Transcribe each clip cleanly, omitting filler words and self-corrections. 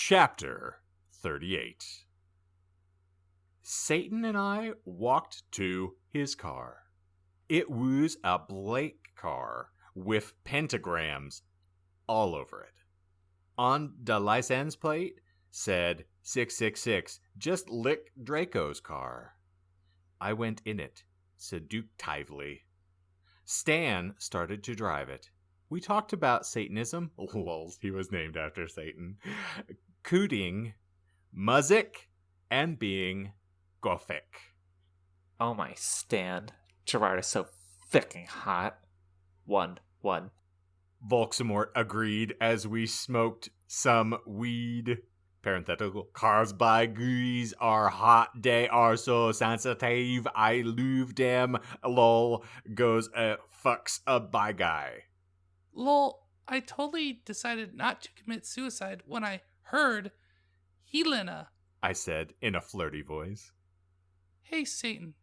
Chapter 38. Satan and I walked to his car. It was a Blake car with pentagrams all over it. On the license plate said 666, just lick Draco's car. I went in it, seductively. Stan started to drive it. We talked about Satanism, lols, he was named after Satan, cooting, music, and being gothic. Oh my Stan, Gerard is so fucking hot. One. Volksamort agreed as we smoked some weed. Parenthetical, cars by grease are hot, they are so sensitive, I love them, lol, goes fucks a by guy. Lol, I totally decided not to commit suicide when I heard Helena. I said in a flirty voice. Hey Satan,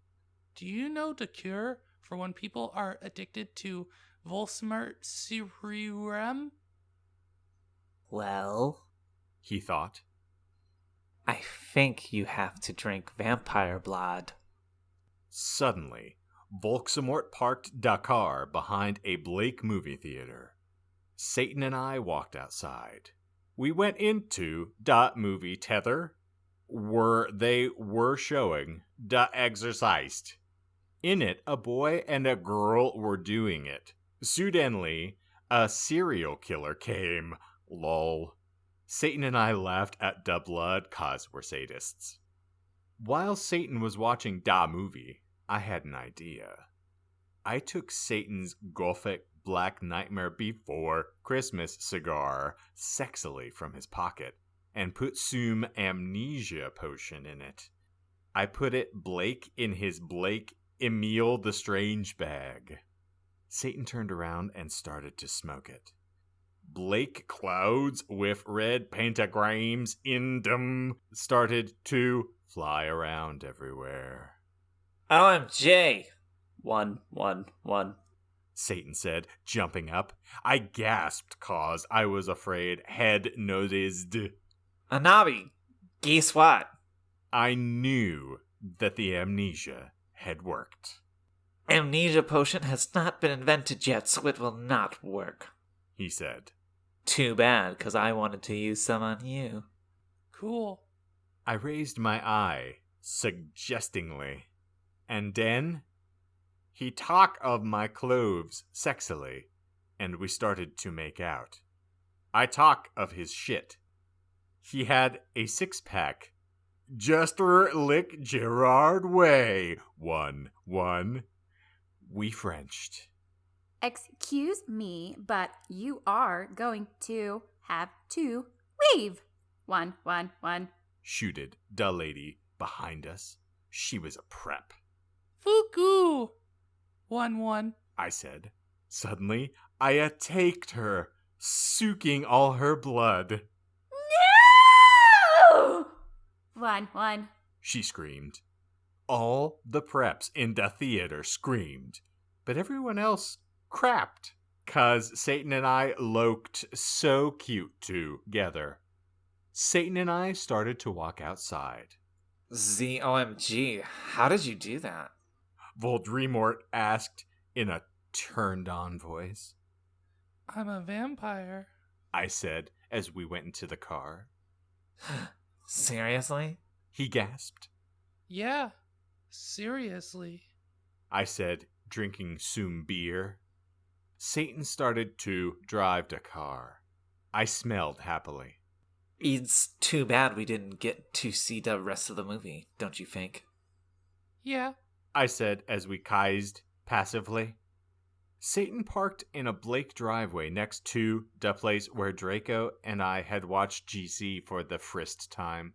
do you know the cure for when people are addicted to Volsmart serum? Well, he thought. I think you have to drink vampire blood. Suddenly, Volksamort parked the car behind a Blake movie theater. Satan and I walked outside. We went into the movie theater where they were showing The Exorcist. In it, a boy and a girl were doing it. Suddenly, a serial killer came. Lol. Satan and I laughed at the blood cause we're sadists. While Satan was watching the movie, I had an idea. I took Satan's Gothic Black Nightmare Before Christmas cigar sexily from his pocket and put some amnesia potion in it. I put it Blake in his Blake Emil the Strange bag. Satan turned around and started to smoke it. Blake clouds with red pentagrams in them started to fly around everywhere. OMG! One. Satan said, jumping up. I gasped cause I was afraid head noticed. Anabi, guess what? I knew that the amnesia had worked. Amnesia potion has not been invented yet, so it will not work, he said. Too bad, because I wanted to use some on you. Cool. I raised my eye, suggestingly. And then he talked of my clothes sexily, and we started to make out. I talk of his shit. He had a six-pack. Just lick Gerard way. One. We Frenched. Excuse me, but you are going to have to leave. One. Shooted the lady behind us. She was a prep. Fuku! 1. I said. Suddenly, I attacked her, sucking all her blood. No! 1. She screamed. All the preps in the theater screamed, but everyone else crapped, 'cause Satan and I looked so cute together. Satan and I started to walk outside. ZOMG, how did you do that? Voldemort asked in a turned-on voice. I'm a vampire, I said as we went into the car. Seriously? He gasped. Yeah, seriously, I said, drinking some beer. Satan started to drive the car. I smelled happily. It's too bad we didn't get to see the rest of the movie, don't you think? Yeah, I said as we kized passively. Satan parked in a Blake driveway next to the place where Draco and I had watched GC for the first time.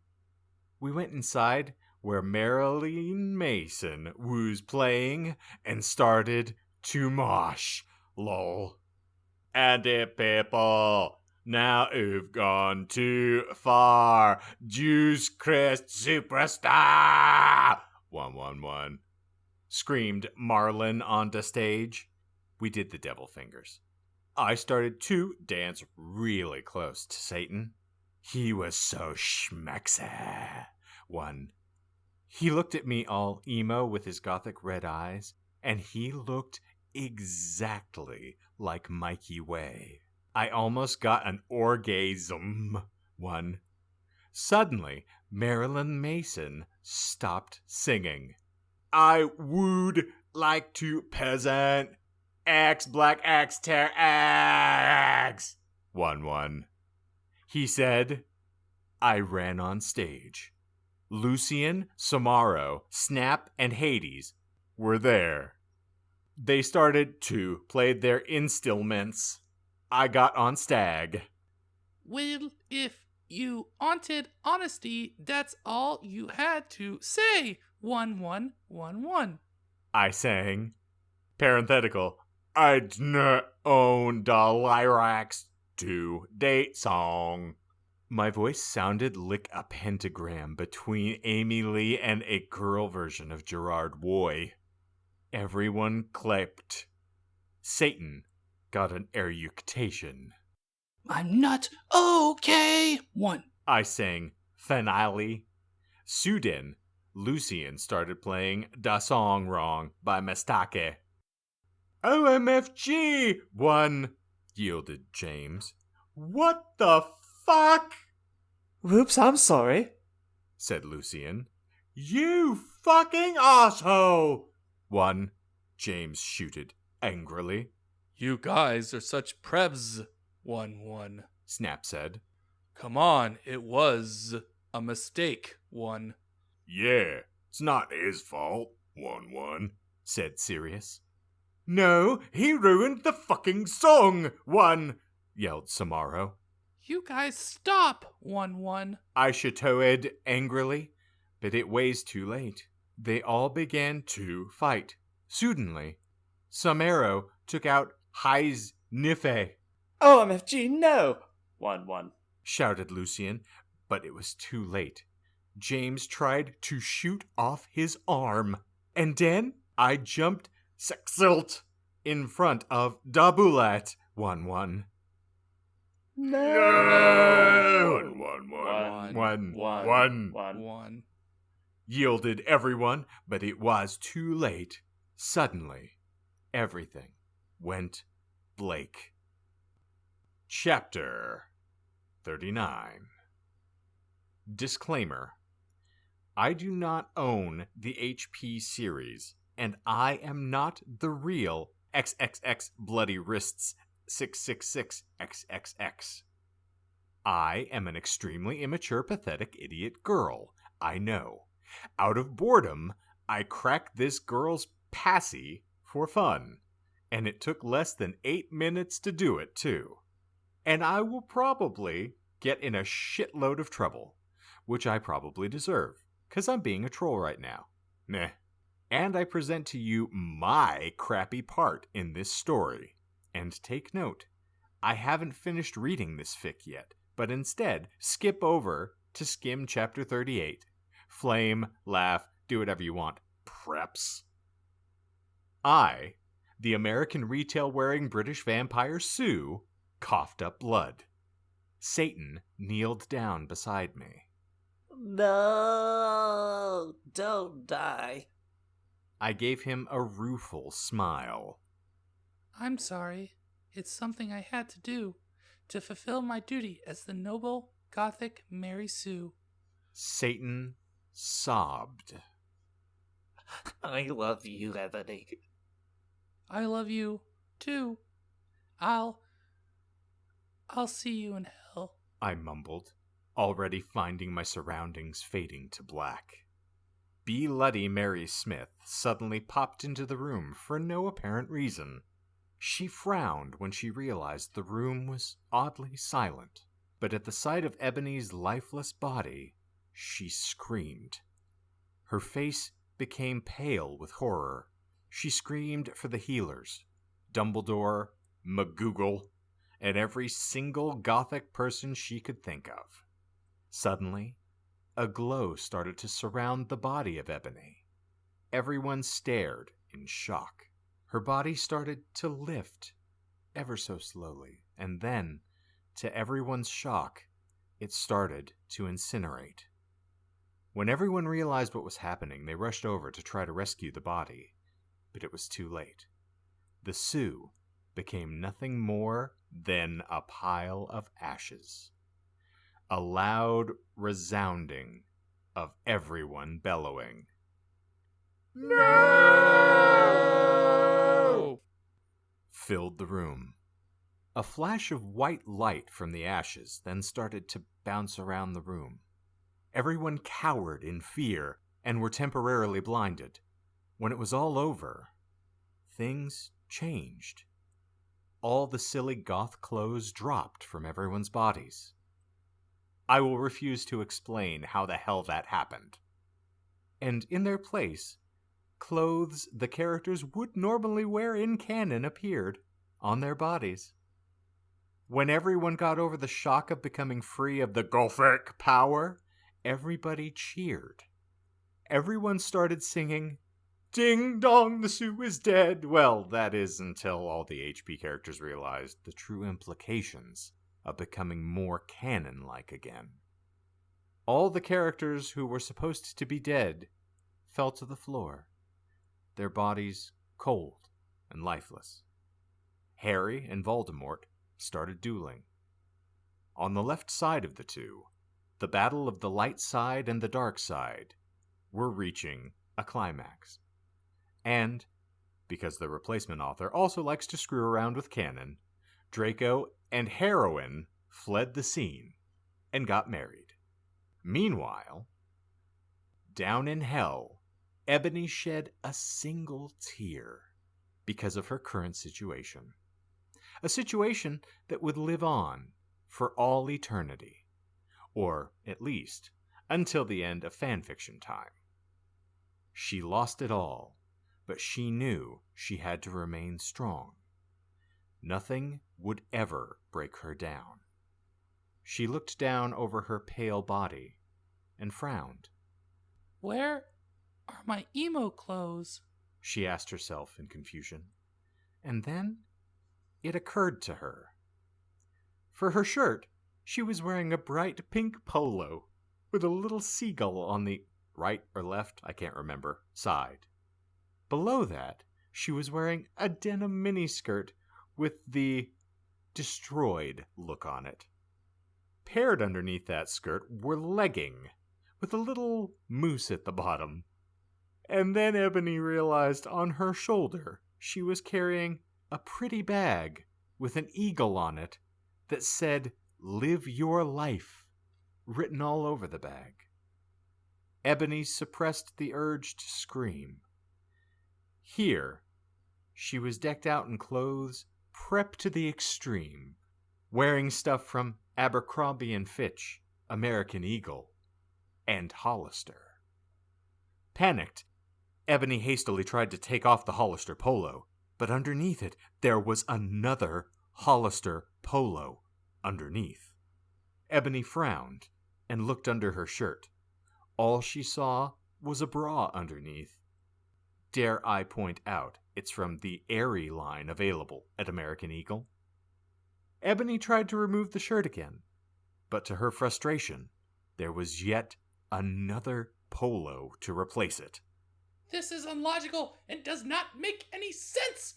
We went inside where Marilyn Mason was playing and started to mosh. Lol. And the people, now you've gone too far. Juice Christ Superstar! 1. Screamed Marlon on the stage. We did the devil fingers. I started to dance really close to Satan. He was so schmexy. 1. He looked at me all emo with his gothic red eyes, and he looked exactly like Mikey Way. I almost got an orgasm. 1. Suddenly, Marilyn Mason stopped singing. I would like to peasant X black X tear X. 1. He said. I ran on stage. Lucian, Samaro, Snap, and Hades were there. They started to play their instruments. I got on stag. Well, if you wanted honesty, that's all you had to say. 1111. I sang. Parenthetical. I didn't own the lyrics to date song. My voice sounded like a pentagram between Amy Lee and a girl version of Gerard Way. Everyone clapped. Satan got an eructation. I'm not okay. 1. I sang finale. Sudin, Lucian started playing Da Song Wrong by Mestake. OMFG! 1, yielded James. What the fuck? Whoops, I'm sorry, said Lucian. You fucking asshole! 1, James shooted angrily. You guys are such prebs. 11. Snap said. Come on, it was a mistake. 1. Yeah, it's not his fault. 1, said Sirius. No, he ruined the fucking song. 1, yelled Samaro. You guys stop. 11. I shouted angrily, but it was too late. They all began to fight. Suddenly, Samaro took out Hai's Nife, OMFG, no! 1. shouted Lucian, but it was too late. James tried to shoot off his arm, and then I jumped sexilt in front of Dabulat. 1. No! 1. Yielded everyone, but it was too late. Suddenly, everything went Blake. Chapter 39. Disclaimer. I do not own the HP series, and I am not the real XXX Bloody Wrists 666 XXX. I am an extremely immature, pathetic idiot girl, I know. Out of boredom, I cracked this girl's passy for fun, and it took less than 8 minutes to do it, too. And I will probably get in a shitload of trouble, which I probably deserve, because I'm being a troll right now. Meh. And I present to you my crappy part in this story. And take note, I haven't finished reading this fic yet, but instead skip over to skim chapter 38. Flame, laugh, do whatever you want. Preps. I, the American retail-wearing British vampire Sue, coughed up blood. Satan kneeled down beside me. No, don't die. I gave him a rueful smile. I'm sorry. It's something I had to do to fulfill my duty as the noble Gothic Mary Sue. Satan sobbed. I love you, Ebony. I love you, too. I'll see you in hell. I mumbled, already finding my surroundings fading to black. Bloody Mary Smith suddenly popped into the room for no apparent reason. She frowned when she realized the room was oddly silent, but at the sight of Ebony's lifeless body, she screamed. Her face became pale with horror. She screamed for the healers, Dumbledore, McGoogle, and every single Gothic person she could think of. Suddenly, a glow started to surround the body of Ebony. Everyone stared in shock. Her body started to lift, ever so slowly, and then, to everyone's shock, it started to incinerate. When everyone realized what was happening, they rushed over to try to rescue the body, but it was too late. The Sioux became nothing more than a pile of ashes. A loud resounding of everyone bellowing, "No!" filled the room. A flash of white light from the ashes then started to bounce around the room. Everyone cowered in fear and were temporarily blinded. When it was all over, things changed. All the silly goth clothes dropped from everyone's bodies. I will refuse to explain how the hell that happened. And in their place, clothes the characters would normally wear in canon appeared on their bodies. When everyone got over the shock of becoming free of the gothic power, everybody cheered. Everyone started singing, "Ding dong, the Sioux is dead." Well, that is until all the HP characters realized the true implications of becoming more canon-like again. All the characters who were supposed to be dead fell to the floor, their bodies cold and lifeless. Harry and Voldemort started dueling. On the left side of the two, the battle of the light side and the dark side were reaching a climax. And, because the replacement author also likes to screw around with canon, Draco and Heroine fled the scene and got married. Meanwhile, down in hell, Ebony shed a single tear because of her current situation. A situation that would live on for all eternity, or at least until the end of fanfiction time. She lost it all, but she knew she had to remain strong. Nothing would ever break her down. She looked down over her pale body and frowned. Where are my emo clothes? She asked herself in confusion. And then it occurred to her. For her shirt, she was wearing a bright pink polo with a little seagull on the right or left, I can't remember, side. Below that, she was wearing a denim miniskirt with the destroyed look on it. Paired underneath that skirt were leggings with a little moose at the bottom. And then Ebony realized on her shoulder she was carrying a pretty bag with an eagle on it that said, "Live your life," written all over the bag. Ebony suppressed the urge to scream. Here, she was decked out in clothes prepped to the extreme, wearing stuff from Abercrombie & Fitch, American Eagle, and Hollister. Panicked, Ebony hastily tried to take off the Hollister polo, but underneath it there was another Hollister polo underneath. Ebony frowned and looked under her shirt. All she saw was a bra underneath. Dare I point out, it's from the Airy line available at American Eagle. Ebony tried to remove the shirt again, but to her frustration, there was yet another polo to replace it. This is illogical and does not make any sense!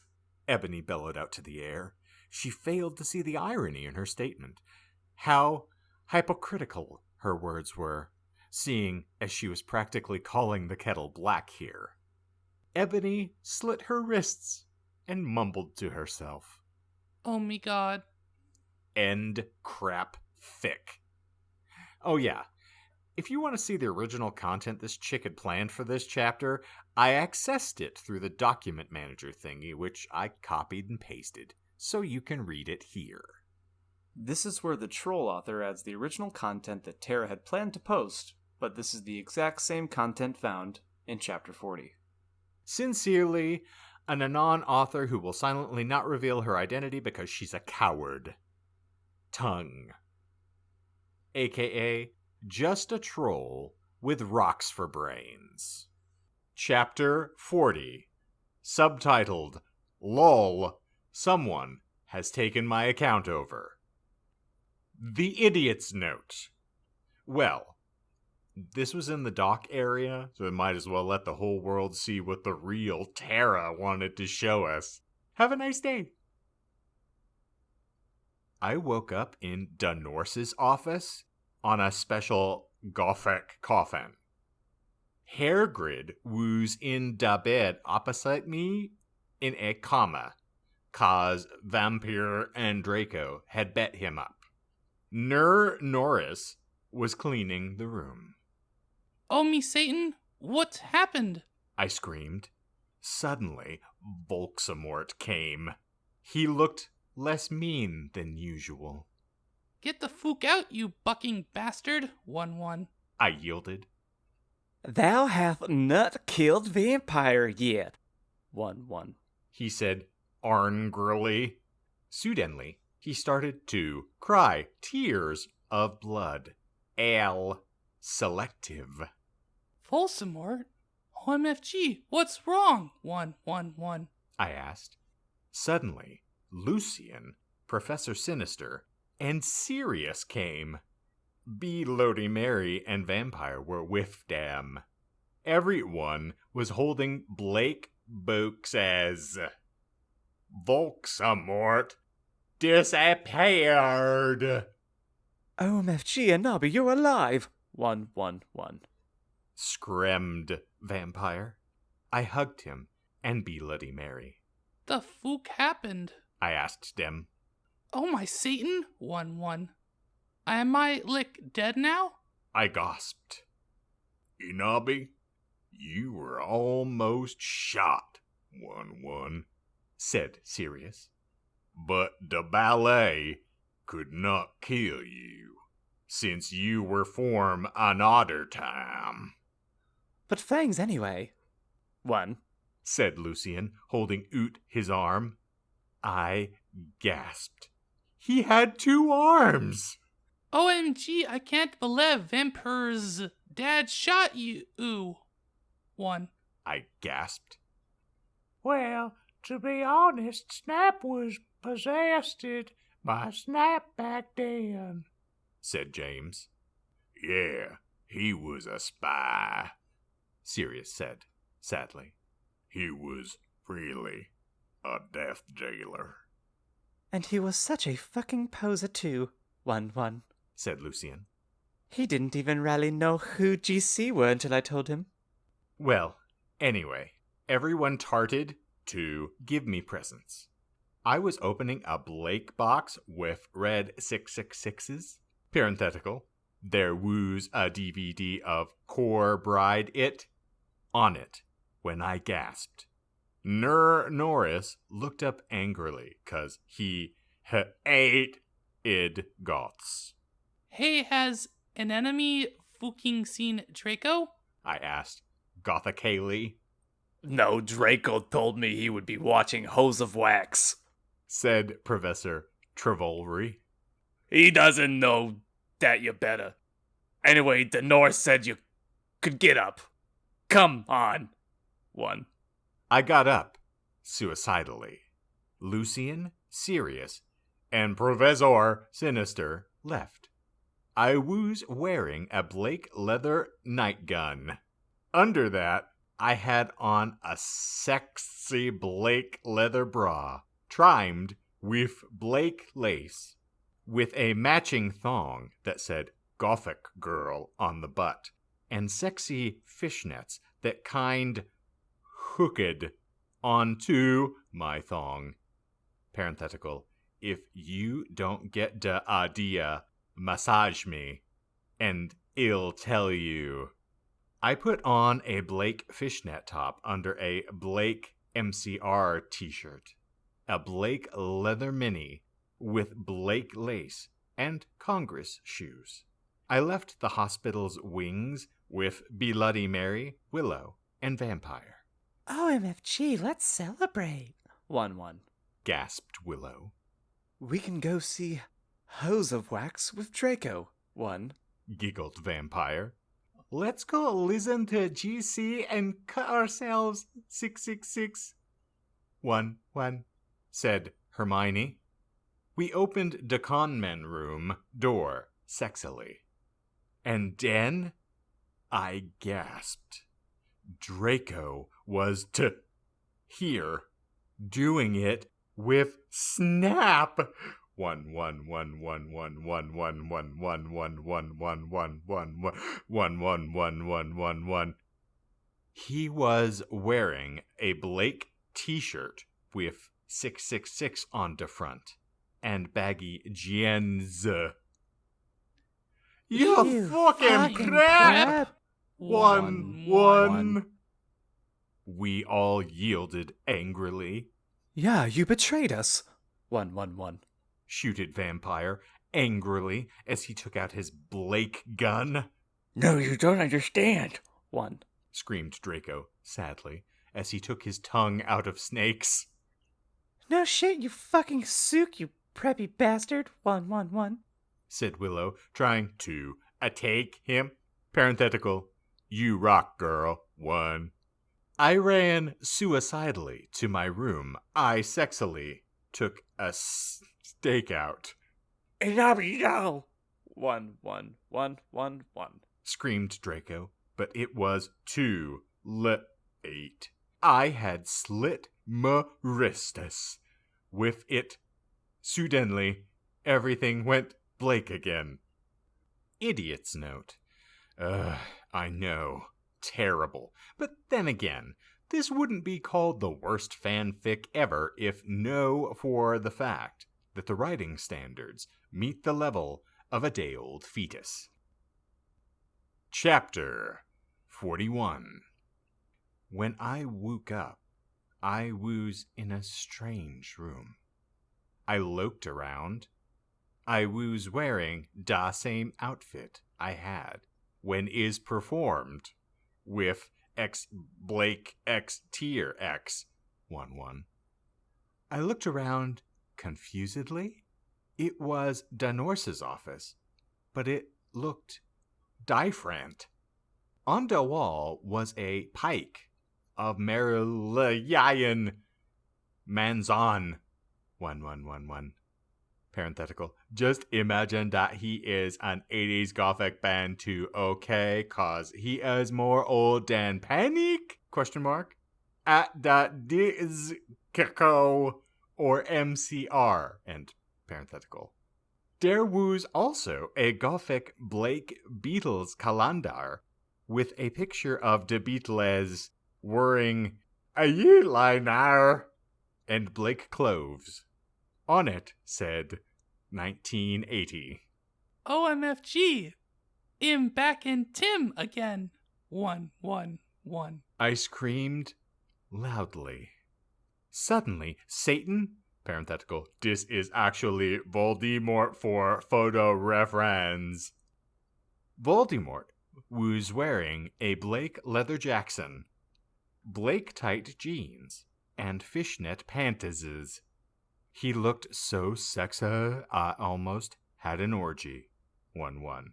Ebony bellowed out to the air. She failed to see the irony in her statement. How hypocritical her words were, seeing as she was practically calling the kettle black here. Ebony slit her wrists and mumbled to herself, Oh me god. "End crap fic." Oh yeah, if you want to see the original content this chick had planned for this chapter, I accessed it through the document manager thingy, which I copied and pasted, so you can read it here. This is where the troll author adds the original content that Tara had planned to post, but this is the exact same content found in Chapter 40. Sincerely, an anon author who will silently not reveal her identity because she's a coward. Tongue. AKA, just a troll with rocks for brains. Chapter 40. Subtitled, LOL, Someone Has Taken My Account Over. The Idiot's Note. Well, this was in the dock area, so we might as well let the whole world see what the real Tara wanted to show us. Have a nice day. I woke up in Da Norse's office on a special Gothic coffin. Hairgrid was in da bed opposite me in a coma, 'cause Vampire and Draco had bet him up. Norris was cleaning the room. Oh, me Satan, what happened? I screamed. Suddenly, Volksamort came. He looked less mean than usual. Get the fook out, you bucking bastard. 1-1. I yielded. Thou hast not killed vampire yet. 1-1. He said angrily. Suddenly, he started to cry tears of blood. Selective. Volsamort? OMFG, what's wrong? 1-1-1. I asked. Suddenly, Lucian, Professor Sinister, and Sirius came. Bloody Mary and Vampire were with them. Everyone was holding Blake boxes. Volksamort disappeared. OMFG and Nobby, you're alive. 1-1-1. Screamed Vampire. I hugged him and Bloody Mary. The fook happened? I asked them. Oh, my Satan. 1-1. Am I, dead now? I gasped. Inabi, you were almost shot, 1-1, said Sirius. But the ballet could not kill you, since you were formed another time. But fangs anyway. 1. Said Lucian, holding Oot his arm. I gasped. He had 2 arms! OMG, I can't believe Vampire's dad shot you. 1. I gasped. Well, to be honest, Snap was possessed by Snap back then, said James. Yeah, he was a spy, Sirius said, sadly. He was really a death jailer, And he was such a fucking poser too. 1-1. said Lucian. He didn't even really know who GC were until I told him. Well, anyway, everyone tarted to give me presents. I was opening a Blake box with red 666s. Parenthetical. There was a DVD of Core Bride It on it when I gasped. Norris looked up angrily, 'cause he ate goths. Hey, has an enemy fucking seen Draco? I asked, gothically. No, Draco told me he would be watching Hose of Wax, said Professor Trevolry. He doesn't know that you better. Anyway, the Norse said you could get up. Come on. 1. I got up, suicidally. Lucian, Sirius, and Professor Sinister left. I was wearing a Blake leather nightgun. Under that, I had on a sexy Blake leather bra, trimmed with Blake lace, with a matching thong that said Gothic Girl on the butt, and sexy fishnets that kind hooked onto my thong. Parenthetical, if you don't get the idea, massage me, and I'll tell you. I put on a Blake fishnet top under a Blake MCR t-shirt, a Blake leather mini with Blake lace, and Congress shoes. I left the hospital's wings with Bloody Mary, Willow, and Vampire. OMFG, let's celebrate. 1-1. Gasped Willow. We can go see Hose of Wax with Draco. 1. Giggled Vampire. Let's go listen to GC and cut ourselves, 666. 1-1, said Hermione. We opened the conman room door sexily. And then I gasped. Draco was here, doing it with Snap. 1111111111111111111. He was wearing a Blake t-shirt with 666 on the front and baggy jeans. You fucking prep! 1-1. We all yielded angrily. Yeah, you betrayed us. 111. Shooted Vampire angrily as he took out his Blake gun. No, you don't understand. 1. Screamed Draco sadly as he took his tongue out of Snake's. No shit, you fucking sook, you preppy bastard. 111. Said Willow, trying to take him. Parenthetical, you rock, girl. 1. I ran suicidally to my room. I sexily took a stakeout. No! 11111. Screamed Draco, but it was too late. I had slit my wristus. With it, suddenly, everything went Blake again. Idiot's note. I know. Terrible. But then again, this wouldn't be called the worst fanfic ever if no for the fact that the writing standards meet the level of a day-old fetus. Chapter 41. When I woke up, I was in a strange room. I looked around. I was wearing the same outfit I had when is performed with X Blake X Tier X 11. I looked around confusedly. It was Danorse's office, but it looked different. On the wall was a pike of Marilyn Manzon 1111. Parenthetical. Just imagine that he is an 80s gothic band too, okay? Cause he is more old than Panic? Question mark. At the disco or MCR. End parenthetical. There was also a gothic Blake Beatles calendar with a picture of the Beatles wearing a eyeliner and Blake clothes. On it said 1980. OMFG! I'm back in Tim again. 111. I screamed loudly. Suddenly, Satan, parenthetical, this is actually Voldemort for photo reference. Voldemort was wearing a Blake leather Jackson, Blake tight jeans, and fishnet panties. He looked so sexy, I almost had an orgy. 1-1.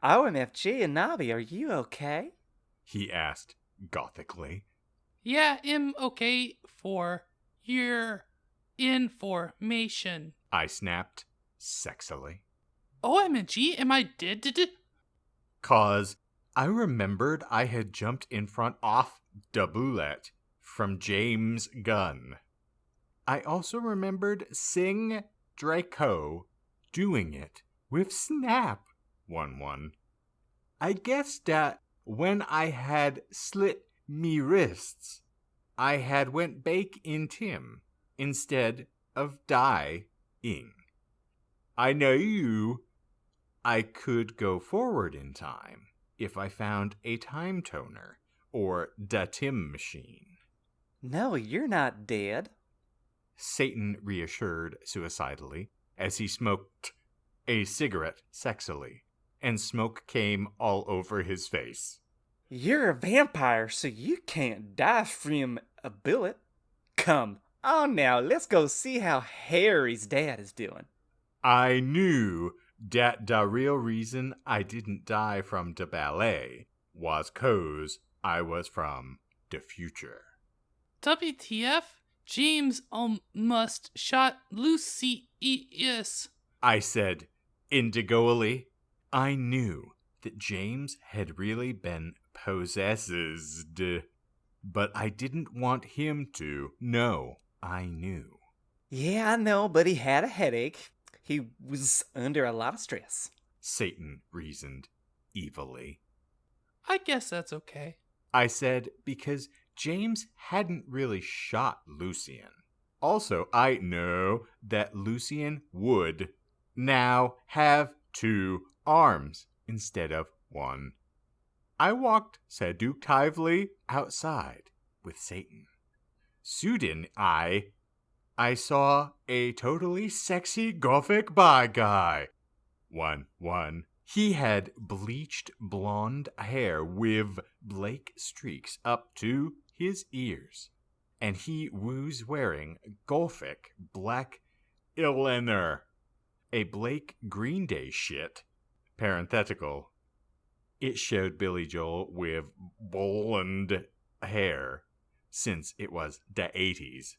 OMFG and Navi, are you okay? He asked, gothically. Yeah, I'm okay for your information. I snapped, sexily. OMG, am I dead? 'Cause I remembered I had jumped in front off the bullet from James Gunn. I also remembered Sing Draco doing it with Snap 1-1. I guess that when I had slit me wrists, I had went bake in Tim instead of dying. I knew I could go forward in time if I found a time toner or the Tim machine. No, you're not dead. Satan reassured suicidally as he smoked a cigarette sexily, and smoke came all over his face. You're a vampire, so you can't die from a bullet. Come on now, let's go see how Harry's dad is doing. I knew that the real reason I didn't die from the ballet was 'cause I was from the future. WTF? James almost shot Lucius. I said indigoally. I knew that James had really been possessed, but I didn't want him to know I knew. Yeah, I know, but he had a headache. He was under a lot of stress. Satan reasoned evilly. I guess that's okay. I said because James hadn't really shot Lucien. Also, I know that Lucien would now have 2 arms instead of 1. I walked seductively outside with Satan. Soon I saw a totally sexy gothic bi guy. One. He had bleached blonde hair with Blake streaks up to his ears, and he was wearing gothic black eyeliner. A Blake Green Day shit. Parenthetical. It showed Billy Joel with blonde hair, since it was the 80s.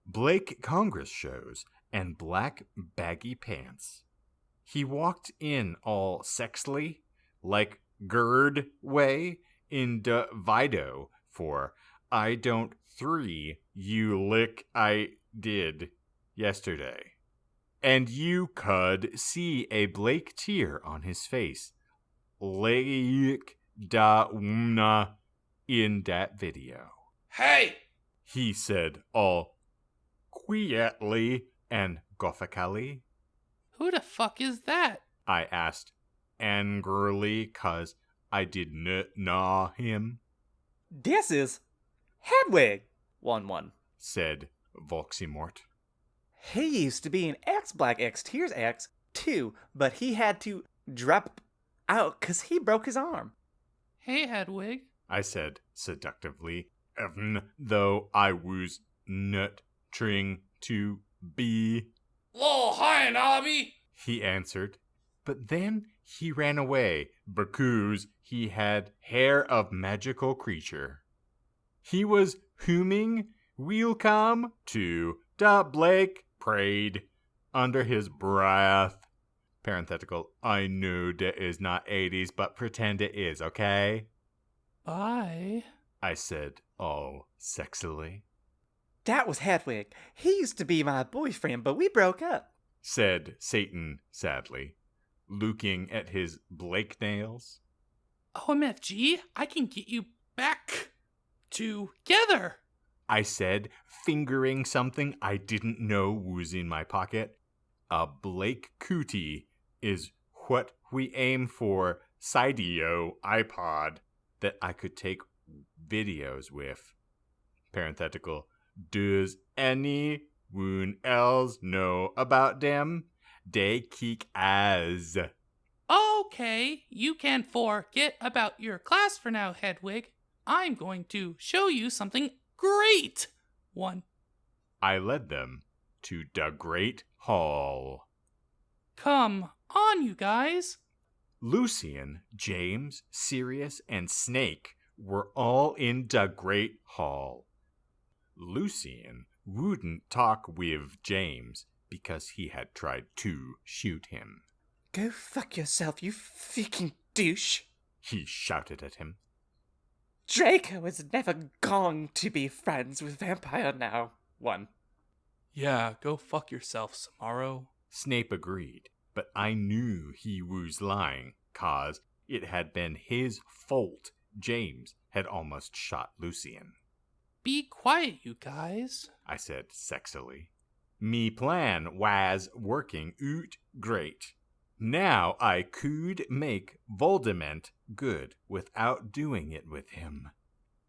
Blake Congress shows and black baggy pants. He walked in all sexily, like Gerd way in de Vido for I don't 3 you lick I did yesterday. And you could see a Blake tear on his face. Like da una in that video. Hey! He said all quietly and gothically. Who the fuck is that? I asked angrily, 'cause I did not know him. This is Hedwig, 1-1. Said Voximort. He used to be an X-Black X Tears X, too, but he had to drop out 'cause he broke his arm. Hey, Hedwig. I said seductively, even though I was not trying to be. Lol, hi, Nobby. He answered, but then he ran away because he had hair of magical creature. He was humming welcome to the Blake Parade under his breath. Parenthetical, I know that is not 80s, but pretend it is, okay? Bye. I said all sexily. That was Hedwig. He used to be my boyfriend, but we broke up. Said Satan sadly, looking at his Blake nails. OMFG, I can get you back together. I said, fingering something I didn't know was in my pocket. A Blake cootie is what we aim for Sideo iPod that I could take videos with. Parenthetical, does anyone else know about them? They kick ass. Okay, you can forget about your class for now, Hedwig. I'm going to show you something great. 1. I led them to the Great Hall. Come on, you guys. Lucien, James, Sirius, and Snake were all in the Great Hall. Lucien wouldn't talk with James because he had tried to shoot him. Go fuck yourself, you freaking douche. He shouted at him. Draco is never going to be friends with Vampire now. 1. Yeah, go fuck yourself, Samaro. Snape agreed, but I knew he was lying, 'cause it had been his fault James had almost shot Lucien. Be quiet, you guys. I said sexily. Me plan was working out great. Now I could make Voldemort good without doing it with him.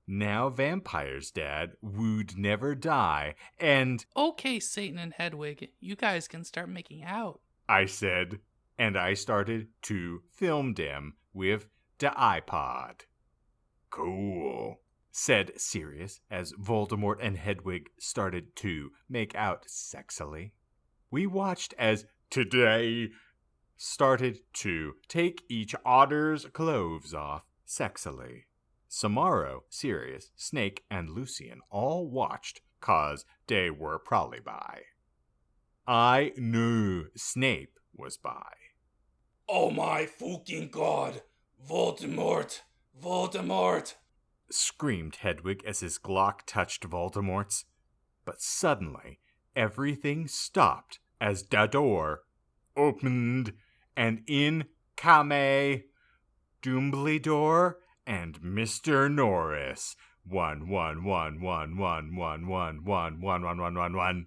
Now Vampire's dad would never die, and Okay, Satan and Hedwig, you guys can start making out. I said, and I started to film them with the iPod. Cool, said Sirius as Voldemort and Hedwig started to make out sexily. We watched as Today started to take each other's clothes off sexily. Samaro, Sirius, Snake, and Lucien all watched 'cause they were probably bi. I knew Snape was bi. Oh my fucking god. Voldemort! Voldemort! Screamed Hedwig as his Glock touched Voldemort's. But suddenly, everything stopped as the door opened, and in came Dumbledore and Mr. Norris. 1111111111111.